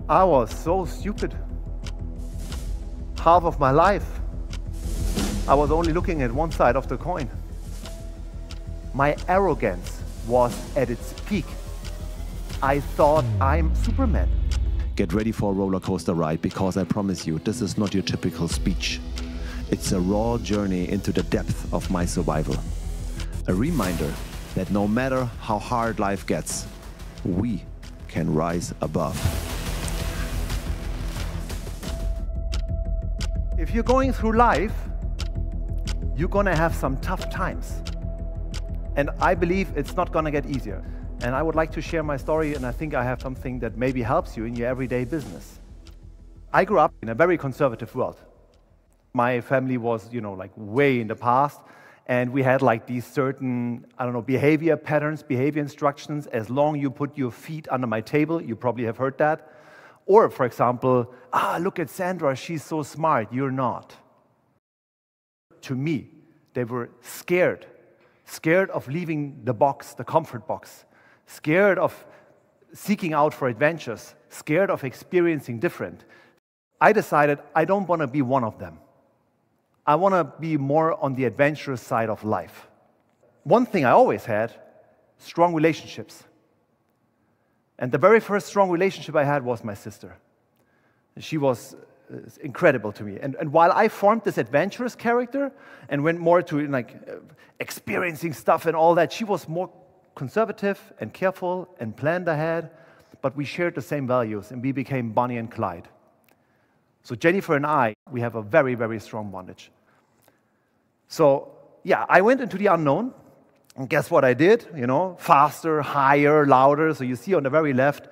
I was so stupid. Half of my life, I was only looking at one side of the coin. My arrogance was at its peak. I thought I'm Superman. Get ready for a roller coaster ride, because I promise you, this is not your typical speech. It's a raw journey into the depth of my survival. A reminder that no matter how hard life gets, we can rise above. If you're going through life, you're gonna have some tough times. And I believe it's not gonna get easier. And I would like to share my story, and I think I have something that maybe helps you in your everyday business. I grew up in a very conservative world. My family was, like way in the past, and we had like these certain, behavior patterns, behavior instructions. As long as you put your feet under my table, you probably have heard that. Or, for example, look at Sandra, she's so smart, you're not. To me, they were scared of leaving the box, the comfort box, scared of seeking out for adventures, scared of experiencing different. I decided I don't want to be one of them. I want to be more on the adventurous side of life. One thing I always had, strong relationships. And the very first strong relationship I had was my sister. She was incredible to me. And while I formed this adventurous character and went more to experiencing stuff and all that, she was more conservative and careful and planned ahead, but we shared the same values and we became Bonnie and Clyde. So Jennifer and I, we have a very, very strong bondage. So yeah, I went into the unknown, and guess what I did? Faster, higher, louder. So you see on the very left,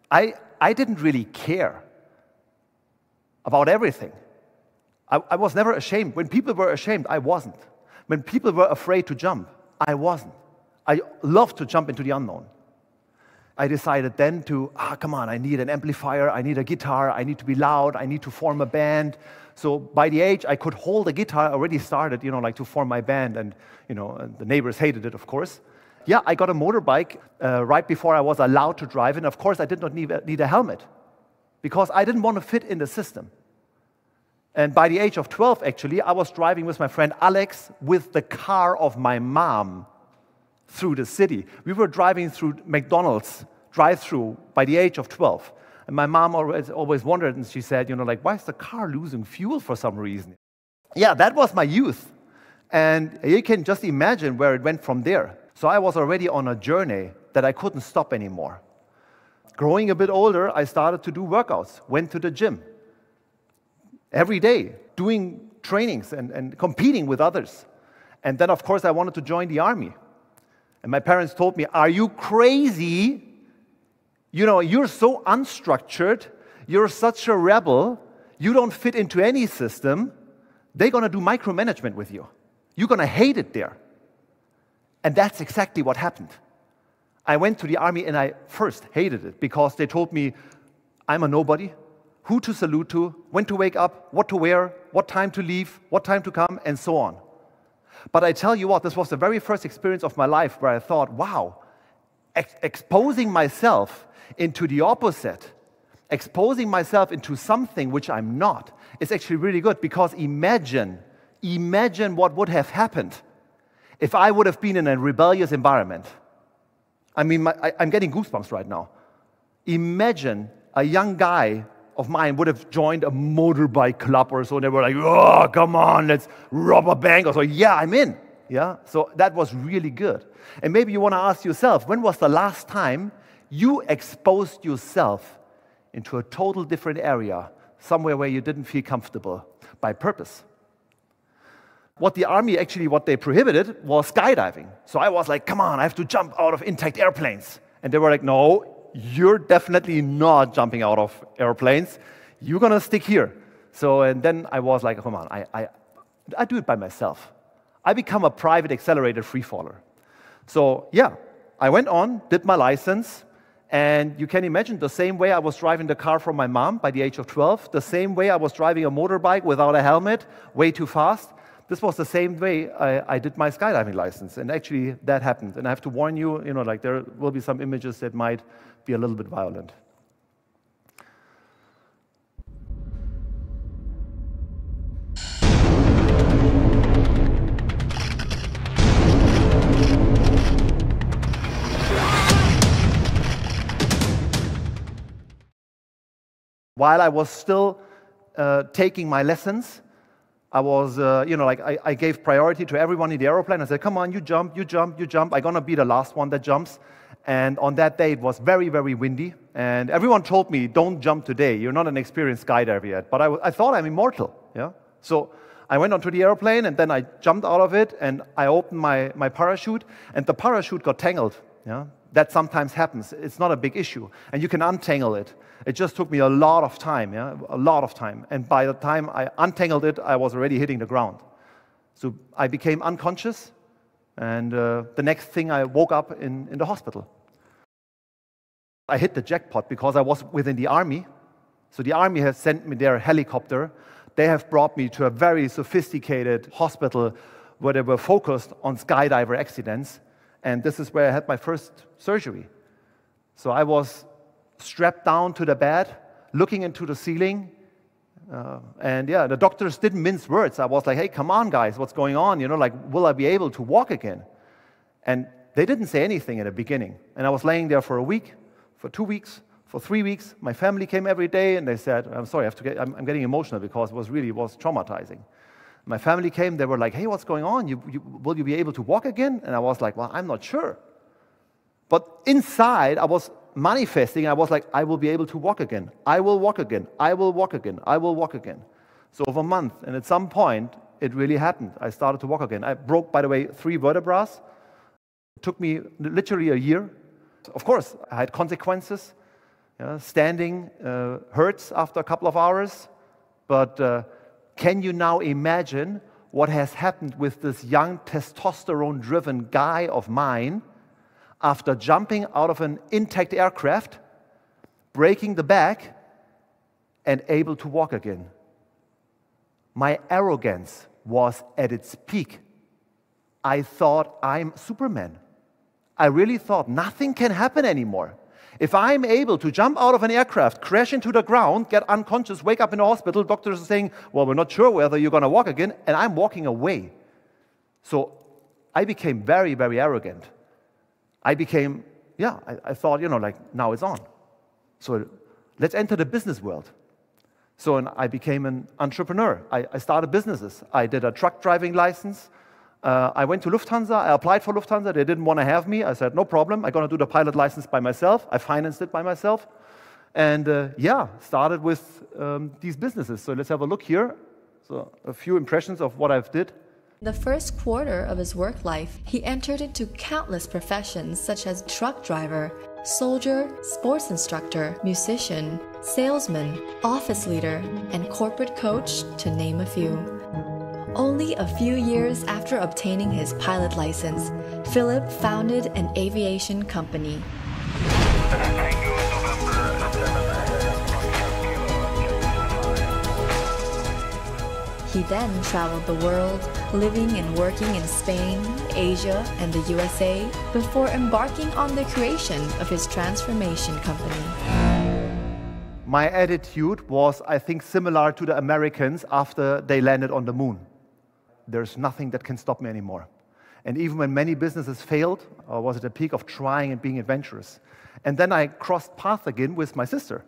I didn't really care about everything. I was never ashamed. When people were ashamed, I wasn't. When people were afraid to jump, I wasn't. I loved to jump into the unknown. I decided then to, come on, I need an amplifier, I need a guitar, I need to be loud, I need to form a band. So by the age I could hold a guitar, I already started, to form my band, and, the neighbors hated it, of course. Yeah, I got a motorbike right before I was allowed to drive, and of course I did not need a helmet, because I didn't want to fit in the system. And by the age of 12, actually, I was driving with my friend Alex with the car of my mom through the city. We were driving through McDonald's drive-through by the age of 12. And my mom always wondered, and she said, why is the car losing fuel for some reason? Yeah, that was my youth. And you can just imagine where it went from there. So I was already on a journey that I couldn't stop anymore. Growing a bit older, I started to do workouts, went to the gym every day, doing trainings and competing with others. And then, of course, I wanted to join the army. And my parents told me, are you crazy? You're so unstructured. You're such a rebel. You don't fit into any system. They're going to do micromanagement with you. You're going to hate it there. And that's exactly what happened. I went to the army and I first hated it because they told me I'm a nobody, who to salute to, when to wake up, what to wear, what time to leave, what time to come, and so on. But I tell you what, this was the very first experience of my life where I thought, wow, exposing myself into the opposite, exposing myself into something which I'm not, is actually really good, because imagine what would have happened if I would have been in a rebellious environment. I mean, I'm getting goosebumps right now. Imagine a young guy of mine would have joined a motorbike club or so, and they were like, oh, come on, let's rob a bank. Or so, yeah, I'm in. Yeah, so that was really good. And maybe you want to ask yourself, when was the last time you exposed yourself into a total different area, somewhere where you didn't feel comfortable, by purpose? What the army actually, what they prohibited was skydiving. So I was like, come on, I have to jump out of intact airplanes. And they were like, no, you're definitely not jumping out of airplanes. You're going to stick here. So, and then I was like, come on, I do it by myself. I become a private accelerated freefaller. So yeah, I went on, did my license, and you can imagine the same way I was driving the car from my mom by the age of 12, the same way I was driving a motorbike without a helmet, way too fast. This was the same way I did my skydiving license, and actually that happened. And I have to warn you, there will be some images that might be a little bit violent. While I was still taking my lessons, I was, I gave priority to everyone in the aeroplane. I said, come on, you jump, you jump, you jump. I'm going to be the last one that jumps. And on that day, it was very, very windy. And everyone told me, don't jump today. You're not an experienced skydiver yet. But I thought I'm immortal. Yeah. So I went onto the airplane, and then I jumped out of it, and I opened my parachute, and the parachute got tangled. Yeah. That sometimes happens. It's not a big issue. And you can untangle it. It just took me a lot of time, yeah, a lot of time. And by the time I untangled it, I was already hitting the ground. So I became unconscious, and the next thing I woke up in the hospital. I hit the jackpot because I was within the army. So the army has sent me their helicopter. They have brought me to a very sophisticated hospital where they were focused on skydiver accidents. And this is where I had my first surgery. So I was strapped down to the bed, looking into the ceiling. And yeah, the doctors didn't mince words. I was like, hey, come on, guys, what's going on? You know, like, will I be able to walk again? And they didn't say anything in the beginning. And I was laying there for a week, for 2 weeks, for 3 weeks. My family came every day, and they said, I'm sorry, I'm getting emotional because it was traumatizing. My family came, they were like, hey, what's going on? Will you be able to walk again? And I was like, well, I'm not sure. But inside, I was manifesting. I was like, I will be able to walk again. I will walk again. I will walk again. I will walk again. So over a month, and at some point, it really happened. I started to walk again. I broke, by the way, 3 vertebrae. It took me literally a year. Of course, I had consequences. Standing hurts after a couple of hours. But can you now imagine what has happened with this young testosterone-driven guy of mine after jumping out of an intact aircraft, breaking the back, and able to walk again? My arrogance was at its peak. I thought I'm Superman. I really thought nothing can happen anymore. If I'm able to jump out of an aircraft, crash into the ground, get unconscious, wake up in the hospital, doctors are saying, well, we're not sure whether you're going to walk again, and I'm walking away. So I became very, very arrogant. I became, I thought, now it's on. So let's enter the business world. So I became an entrepreneur. I started businesses. I did a truck driving license. I went to Lufthansa. I applied for Lufthansa. They didn't want to have me. I said, no problem. I'm going to do the pilot license by myself. I financed it by myself. And started with these businesses. So let's have a look here. So a few impressions of what I've did. The first quarter of his work life, he entered into countless professions such as truck driver, soldier, sports instructor, musician, salesman, office leader, and corporate coach, to name a few. Only a few years after obtaining his pilot license, Philipp founded an aviation company. He then traveled the world, living and working in Spain, Asia, and the USA, before embarking on the creation of his transformation company. My attitude was, I think, similar to the Americans after they landed on the moon. There's nothing that can stop me anymore. And even when many businesses failed, I was at the peak of trying and being adventurous. And then I crossed paths again with my sister.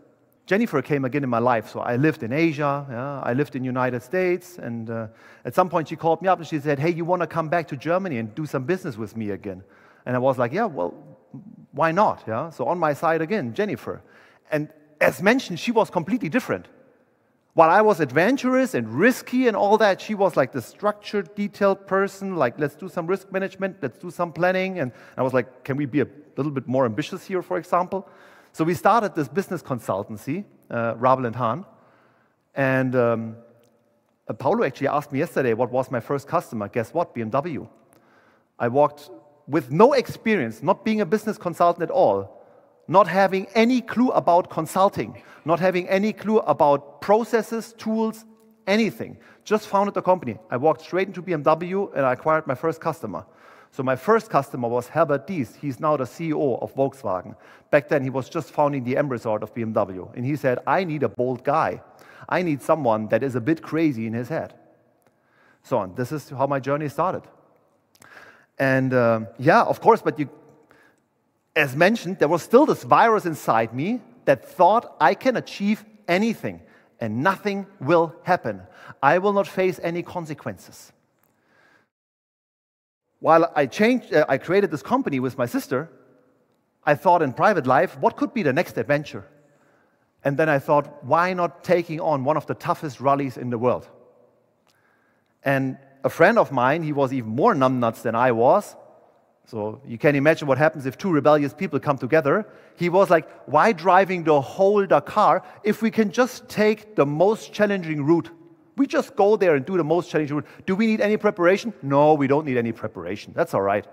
Jennifer came again in my life. So I lived in Asia, I lived in the United States, and at some point she called me up and she said, hey, you want to come back to Germany and do some business with me again? And I was like, yeah, well, why not? Yeah? So on my side again, Jennifer. And as mentioned, she was completely different. While I was adventurous and risky and all that, she was like the structured, detailed person, like, let's do some risk management, let's do some planning. And I was like, can we be a little bit more ambitious here, for example? So we started this business consultancy, Rabl and Hahn. And Paulo actually asked me yesterday what was my first customer. Guess what? BMW. I walked with no experience, not being a business consultant at all, not having any clue about consulting, not having any clue about processes, tools, anything. Just founded the company. I walked straight into BMW and I acquired my first customer. So my first customer was Herbert Diess. He's now the CEO of Volkswagen. Back then, he was just founding the M Resort of BMW. And he said, I need a bold guy. I need someone that is a bit crazy in his head. So on. This is how my journey started. And of course, but as mentioned, there was still this virus inside me that thought I can achieve anything, and nothing will happen. I will not face any consequences. While I created this company with my sister, I thought in private life, what could be the next adventure? And then I thought, why not taking on one of the toughest rallies in the world? And a friend of mine, he was even more numbnuts than I was. So you can imagine what happens if two rebellious people come together. He was like, why driving the whole Dakar if we can just take the most challenging route? We just go there and do the most challenging route. Do we need any preparation? No, we don't need any preparation. That's all right.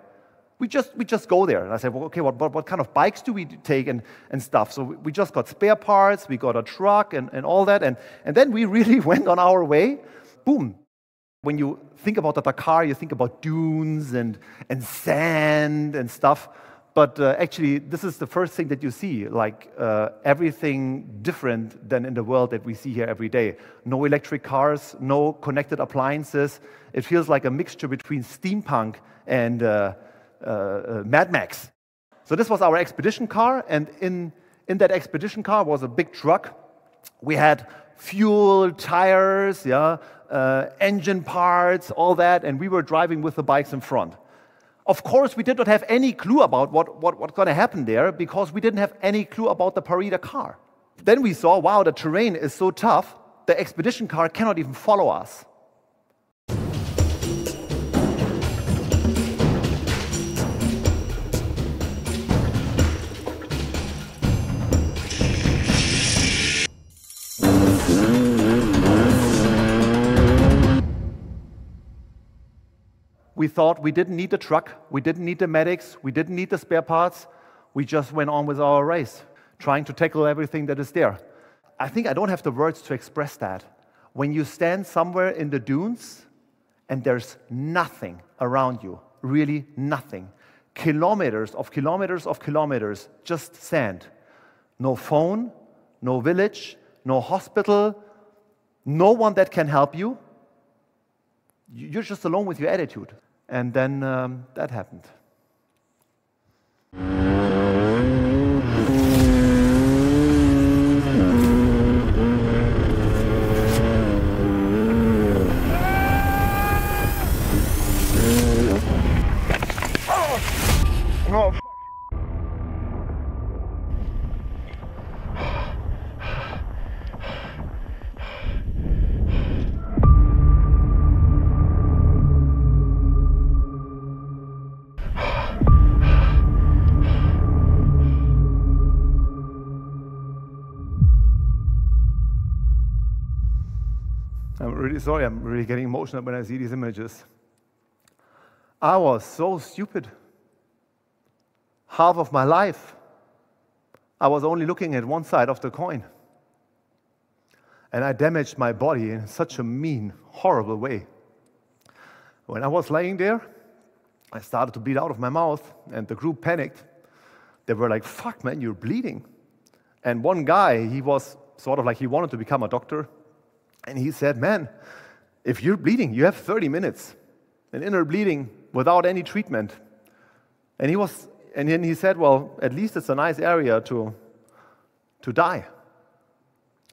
We just go there. And I said, well, okay, what kind of bikes do we take and stuff? So we just got spare parts, we got a truck and all that. And then we really went on our way. Boom. When you think about the Dakar, you think about dunes and sand and stuff. But actually, this is the first thing that you see, like everything different than in the world that we see here every day. No electric cars, no connected appliances. It feels like a mixture between steampunk and Mad Max. So this was our expedition car, and in that expedition car was a big truck. We had fuel, tires, engine parts, all that, and we were driving with the bikes in front. Of course, we did not have any clue about what's going to happen there because we didn't have any clue about the Paris-Dakar. Then we saw, wow, the terrain is so tough, the expedition car cannot even follow us. We thought we didn't need the truck, we didn't need the medics, we didn't need the spare parts. We just went on with our race, trying to tackle everything that is there. I think I don't have the words to express that. When you stand somewhere in the dunes and there's nothing around you, really nothing, kilometers of kilometers of kilometers, just sand. No phone, no village, no hospital, no one that can help you. You're just alone with your attitude. And then that happened. Oh, fuck. I'm really sorry, I'm really getting emotional when I see these images. I was so stupid. Half of my life, I was only looking at one side of the coin. And I damaged my body in such a mean, horrible way. When I was laying there, I started to bleed out of my mouth, and the group panicked. They were like, fuck, man, you're bleeding. And one guy, he was sort of like, he wanted to become a doctor. And he said, man, if you're bleeding, you have 30 minutes. An inner bleeding without any treatment. And then he said, well, at least it's a nice area to die.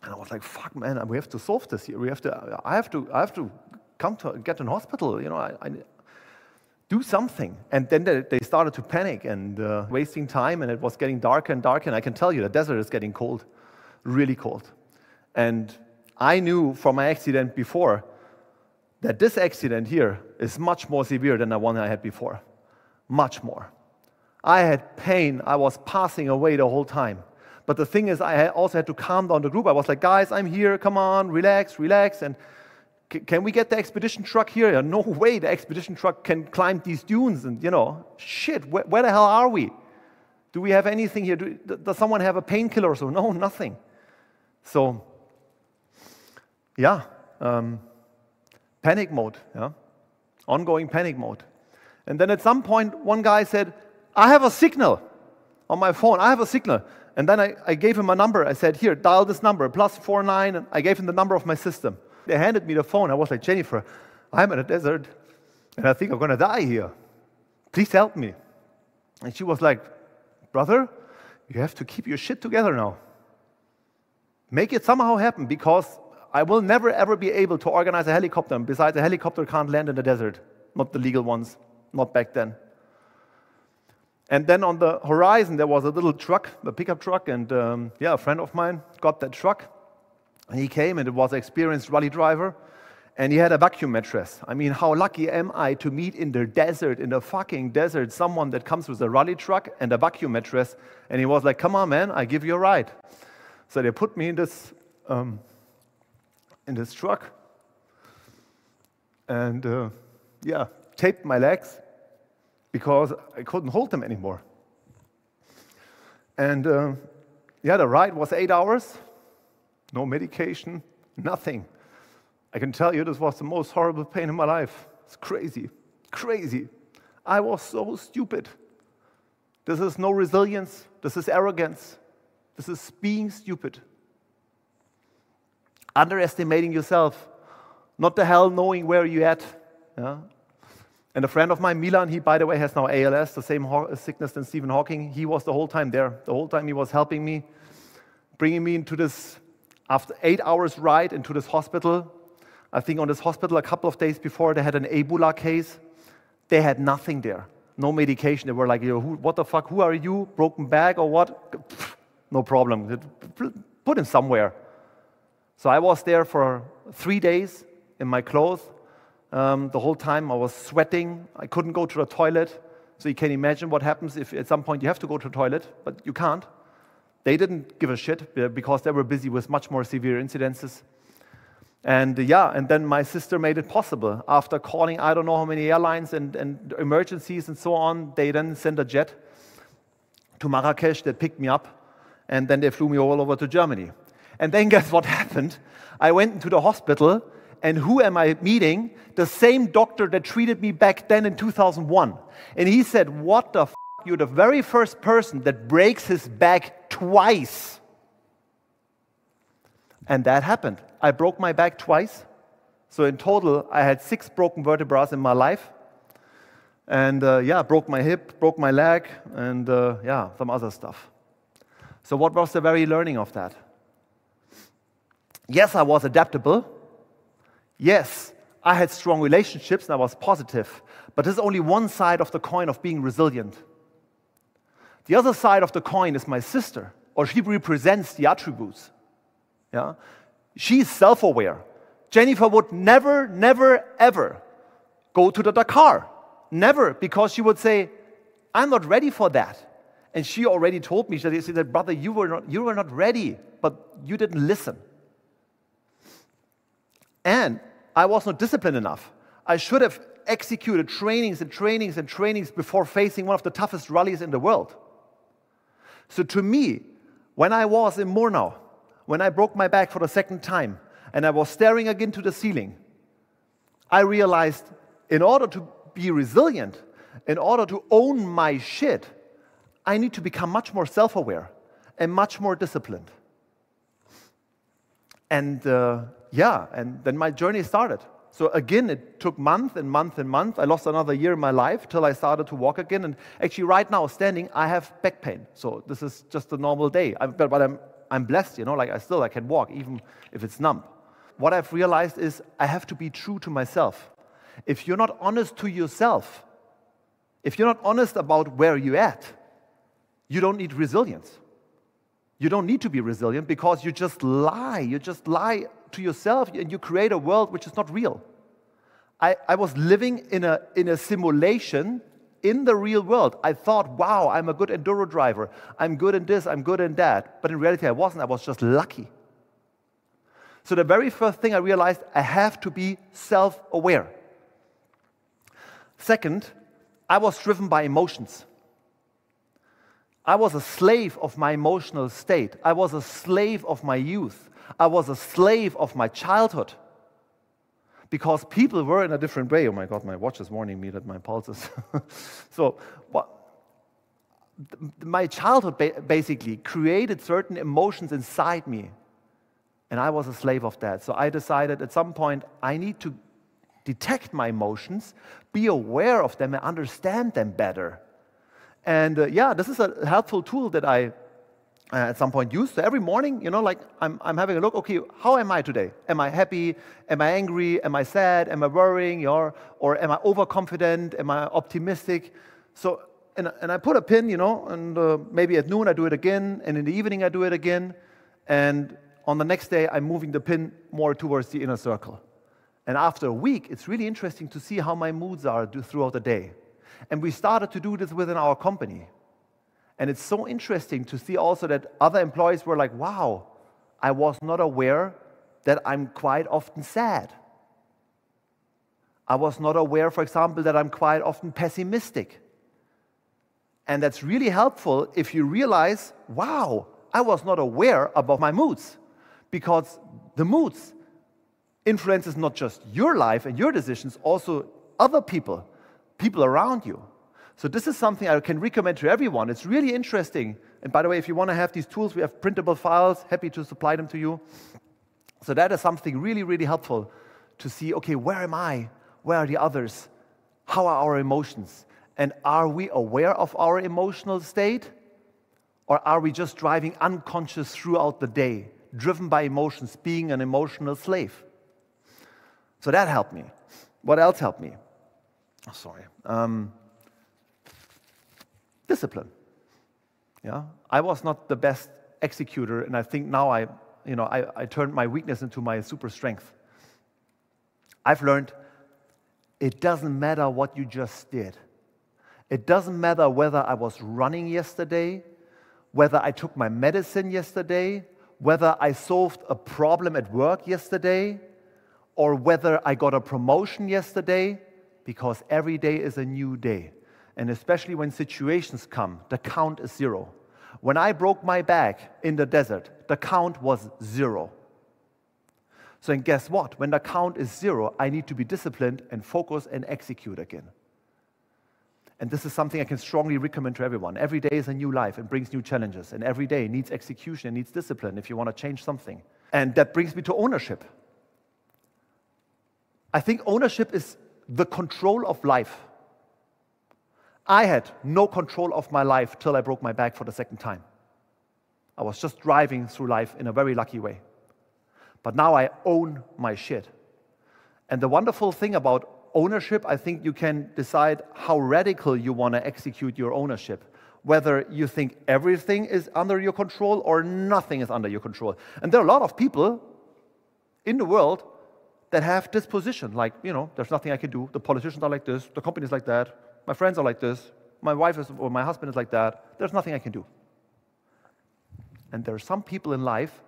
And I was like, fuck, man, we have to solve this here. I have to come to get an hospital. You know, I do something. And then they started to panic and wasting time, and it was getting darker and darker. And I can tell you, the desert is getting cold, really cold. And I knew from my accident before that this accident here is much more severe than the one I had before. Much more. I had pain. I was passing away the whole time. But the thing is, I also had to calm down the group. I was like, guys, I'm here. Come on, relax, relax. And can we get the expedition truck here? Yeah, no way the expedition truck can climb these dunes. And, you know, shit, where the hell are we? Do we have anything here? Does someone have a painkiller or so? No, nothing. So, yeah, panic mode, yeah, ongoing panic mode. And then at some point, one guy said, I have a signal on my phone, I have a signal. And then I gave him a number. I said, here, dial this number, +49, and I gave him the number of my system. They handed me the phone. I was like, Jennifer, I'm in a desert, and I think I'm going to die here. Please help me. And she was like, brother, you have to keep your shit together now. make it somehow happen, because I will never ever be able to organize a helicopter. And besides, a helicopter can't land in the desert, not the legal ones, not back then. And then on the horizon, there was a little truck, a pickup truck, and a friend of mine got that truck. And he came, and it was an experienced rally driver, and he had a vacuum mattress. I mean, how lucky am I to meet in the desert, in the fucking desert, someone that comes with a rally truck and a vacuum mattress. And he was like, come on, man, I give you a ride. So they put me in this truck, and taped my legs because I couldn't hold them anymore. And the ride was 8 hours, no medication, nothing. I can tell you this was the most horrible pain in my life. It's crazy, crazy. I was so stupid. This is no resilience, this is arrogance, this is being stupid. Underestimating yourself, not the hell knowing where you're at. Yeah? And a friend of mine, Milan, he, by the way, has now ALS, the same sickness than Stephen Hawking. He was the whole time there. The whole time he was helping me, bringing me into this, after 8 hours ride, into this hospital. I think on this hospital, a couple of days before, they had an Ebola case. They had nothing there, no medication. They were like, what the fuck, who are you, broken back or what? No problem, put him somewhere. So I was there for 3 days in my clothes. The whole time I was sweating. I couldn't go to the toilet. So you can imagine what happens if at some point you have to go to the toilet, but you can't. They didn't give a shit because they were busy with much more severe incidences. And and then my sister made it possible. After calling I don't know how many airlines and emergencies and so on, they then sent a jet to Marrakesh that picked me up, and then they flew me all over to Germany. And then guess what happened? I went into the hospital, and who am I meeting? The same doctor that treated me back then in 2001. And he said, what the f***, you're the very first person that breaks his back twice. And that happened. I broke my back twice. So in total, I had 6 broken vertebrae in my life. And broke my hip, broke my leg, and some other stuff. So what was the very learning of that? Yes, I was adaptable. Yes, I had strong relationships and I was positive. But this is only one side of the coin of being resilient. The other side of the coin is my sister, or she represents the attributes. Yeah? She's self-aware. Jennifer would never, never, ever go to the Dakar. Never, because she would say, I'm not ready for that. And she already told me, she said, brother, you were not ready, but you didn't listen. And I was not disciplined enough. I should have executed trainings and trainings and trainings before facing one of the toughest rallies in the world. So to me, when I was in Murnau, when I broke my back for the second time, and I was staring again to the ceiling, I realized in order to be resilient, in order to own my shit, I need to become much more self-aware and much more disciplined. And and then my journey started. So again, it took month and month and month. I lost another year in my life till I started to walk again. And actually right now, standing, I have back pain. So this is just a normal day. But I'm blessed, like I can walk, even if it's numb. What I've realized is I have to be true to myself. If you're not honest to yourself, if you're not honest about where you're at, you don't need resilience. You don't need to be resilient because you just lie. You just lie to yourself and you create a world which is not real. I was living in a simulation in the real world. I thought, wow, I'm a good enduro driver. I'm good in this, I'm good in that. But in reality, I wasn't. I was just lucky. So the very first thing I realized, I have to be self-aware. Second, I was driven by emotions. I was a slave of my emotional state. I was a slave of my youth. I was a slave of my childhood. Because people were in a different way. Oh my God, my watch is warning me that my pulse is... So, my childhood basically created certain emotions inside me. And I was a slave of that. So I decided at some point, I need to detect my emotions, be aware of them, and understand them better. And this is a helpful tool that I at some point used. So every morning, like I'm having a look, okay, how am I today? Am I happy? Am I angry? Am I sad? Am I worrying? Or am I overconfident? Am I optimistic? So, and I put a pin, and maybe at noon I do it again, and in the evening I do it again, and on the next day I'm moving the pin more towards the inner circle. And after a week, it's really interesting to see how my moods are throughout the day. And we started to do this within our company. And it's so interesting to see also that other employees were like, wow, I was not aware that I'm quite often sad. I was not aware, for example, that I'm quite often pessimistic. And that's really helpful if you realize, wow, I was not aware about my moods. Because the moods influences not just your life and your decisions, also other people around you. So this is something I can recommend to everyone. It's really interesting. And by the way, if you want to have these tools, we have printable files, happy to supply them to you. So that is something really, really helpful to see, okay, where am I? Where are the others? How are our emotions? And are we aware of our emotional state? Or are we just driving unconscious throughout the day, driven by emotions, being an emotional slave? So that helped me. What else helped me? Oh, sorry. Discipline. Yeah, I was not the best executor, and I think now I turned my weakness into my super strength. I've learned it doesn't matter what you just did. It doesn't matter whether I was running yesterday, whether I took my medicine yesterday, whether I solved a problem at work yesterday, or whether I got a promotion yesterday, because every day is a new day. And especially when situations come, the count is 0. When I broke my back in the desert, the count was 0. So and guess what? When the count is 0, I need to be disciplined and focus and execute again. And this is something I can strongly recommend to everyone. Every day is a new life and brings new challenges. And every day needs execution and needs discipline if you want to change something. And that brings me to ownership. I think ownership is the control of life. I had no control of my life till I broke my back for the second time. I was just driving through life in a very lucky way. But now I own my shit. And the wonderful thing about ownership, I think you can decide how radical you want to execute your ownership. Whether you think everything is under your control or nothing is under your control. And there are a lot of people in the world that have this position, like, there's nothing I can do. The politicians are like this, the company is like that, my friends are like this, my wife is, or my husband is like that, there's nothing I can do. And there are some people in life,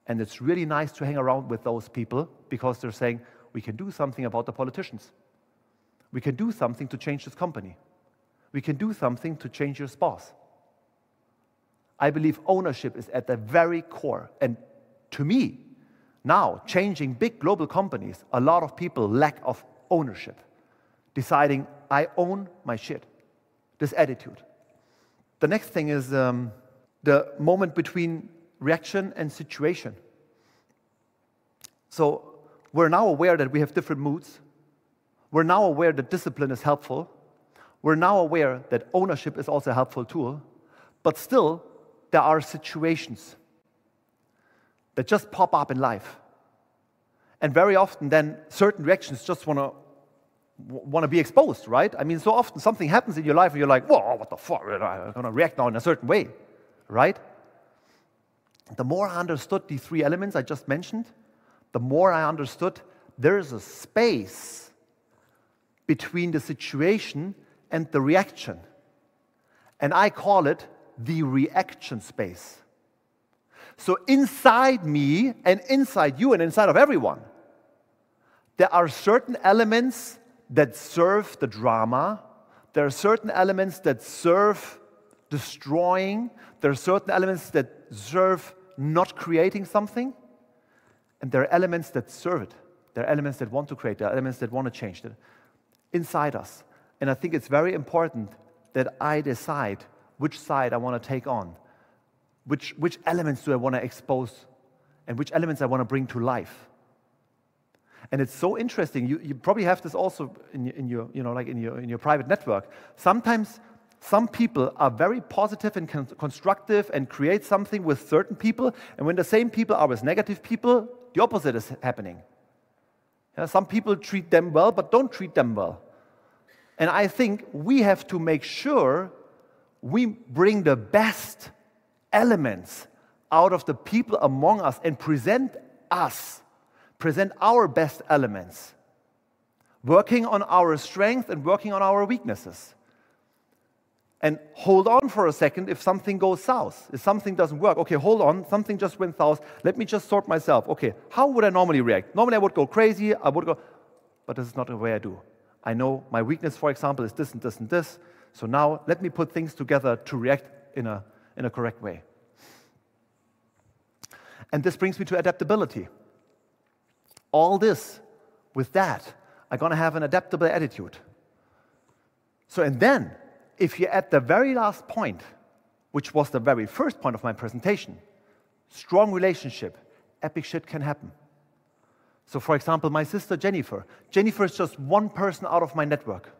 and it's really nice to hang around with those people because they're saying, we can do something about the politicians. We can do something to change this company. We can do something to change your spouse. I believe ownership is at the very core. And to me, now, changing big global companies, a lot of people lack of ownership. Deciding, I own my shit. This attitude. The next thing is the moment between reaction and situation. So we're now aware that we have different moods. We're now aware that discipline is helpful. We're now aware that ownership is also a helpful tool. But still, there are situations that just pop up in life. And very often then certain reactions just want to be exposed, right? I mean, so often something happens in your life and you're like, whoa, what the fuck? I'm going to react now in a certain way, right? The more I understood the 3 elements I just mentioned, the more I understood there is a space between the situation and the reaction. And I call it the reaction space. So inside me and inside you and inside of everyone, there are certain elements that serve the drama. There are certain elements that serve destroying. There are certain elements that serve not creating something. And there are elements that serve it. There are elements that want to create. There are elements that want to change it inside us. And I think it's very important that I decide which side I want to take on. Which elements do I want to expose and which elements I want to bring to life. And it's so interesting. You probably have this also in your private network. Sometimes Some people are very positive and constructive and create something with certain people, and when the same people are with negative people, the opposite is happening. Yeah, some people treat them well, but don't treat them well. And I think we have to make sure we bring the best elements out of the people among us and present our best elements, working on our strength and working on our weaknesses. And hold on for a second if something goes south, if something doesn't work. Okay, hold on, something just went south. Let me just sort myself. Okay, how would I normally react? Normally I would go crazy, but this is not the way I do. I know my weakness, for example, is this and this and this. So now let me put things together to react in a correct way. And this brings me to adaptability. All this, with that, I'm going to have an adaptable attitude. So, and then, if you're at the very last point, which was the very first point of my presentation, strong relationship, epic shit can happen. So for example, my sister Jennifer. Jennifer is just one person out of my network.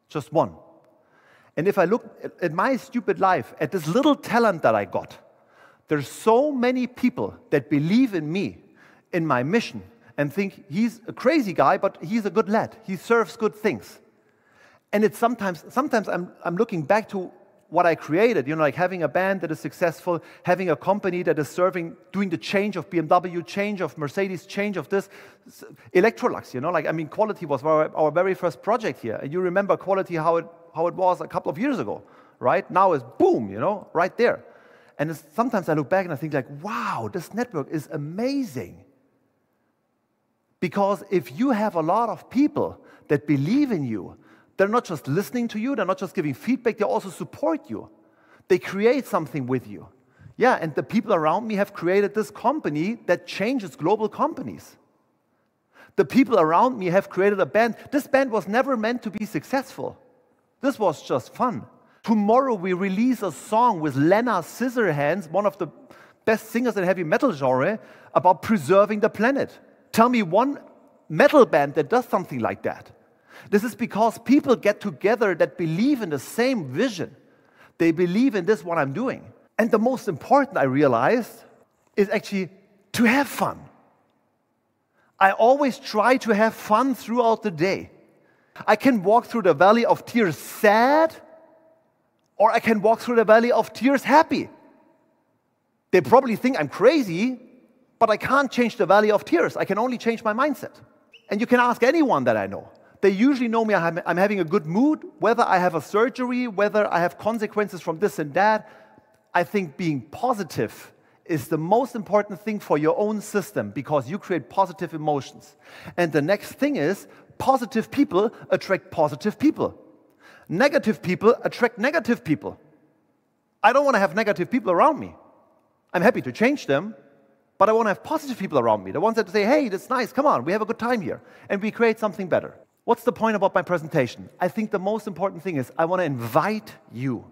Just one. And if I look at my stupid life, at this little talent that I got, there's so many people that believe in me, in my mission, and think he's a crazy guy, but he's a good lad. He serves good things. And it's sometimes I'm looking back to what I created, you know, like having a band that is successful, having a company that is serving, doing the change of BMW, change of Mercedes, change of this, Electrolux, you know, like, I mean, quality was our very first project here. And you remember quality, how it was a couple of years ago, right? Now it's boom, you know, right there. And sometimes I look back and I think like, wow, this network is amazing. Because if you have a lot of people that believe in you, they're not just listening to you, they're not just giving feedback, they also support you. They create something with you. Yeah, and the people around me have created this company that changes global companies. The people around me have created a band. This band was never meant to be successful. This was just fun. Tomorrow we release a song with Lena Scissorhands, one of the best singers in heavy metal genre, about preserving the planet. Tell me one metal band that does something like that. This is because people get together that believe in the same vision. They believe in this, what I'm doing. And the most important, I realized, is actually to have fun. I always try to have fun throughout the day. I can walk through the valley of tears sad, or I can walk through the valley of tears happy. They probably think I'm crazy, but I can't change the valley of tears. I can only change my mindset. And you can ask anyone that I know. They usually know me, I'm having a good mood, whether I have a surgery, whether I have consequences from this and that. I think being positive is the most important thing for your own system because you create positive emotions. And the next thing is, positive people attract positive people. Negative people attract negative people. I don't want to have negative people around me. I'm happy to change them, but I want to have positive people around me. The ones that say, hey, that's nice, come on, we have a good time here. And we create something better. What's the point about my presentation? I think the most important thing is I want to invite you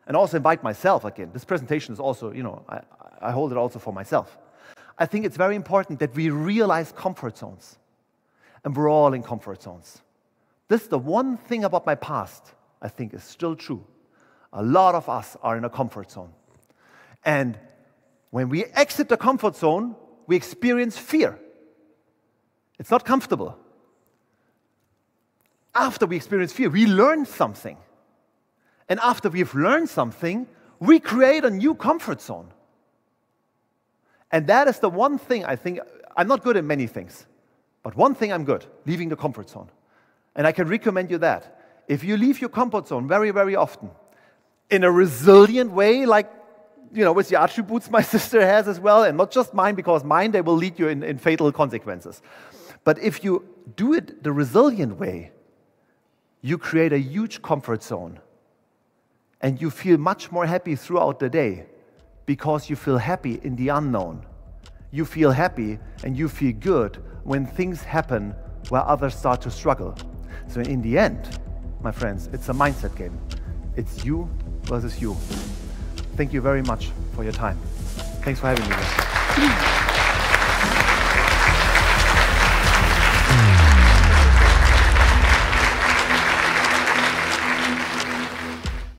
and also invite myself again. This presentation is also, you know, I hold it also for myself. I think it's very important that we realize comfort zones. And we're all in comfort zones. This is the one thing about my past I think is still true. A lot of us are in a comfort zone. And when we exit the comfort zone, we experience fear. It's not comfortable. After we experience fear, we learn something. And after we've learned something, we create a new comfort zone. And that is the one thing I think, I'm not good at many things, but one thing I'm good, leaving the comfort zone. And I can recommend you that. If you leave your comfort zone very, very often, in a resilient way, like, you know, with the attributes my sister has as well, and not just mine, because mine, they will lead you in fatal consequences. But if you do it the resilient way, you create a huge comfort zone. And you feel much more happy throughout the day because you feel happy in the unknown. You feel happy and you feel good when things happen where others start to struggle. So in the end, my friends, it's a mindset game. It's you versus you. Thank you very much for your time. Thanks for having me here.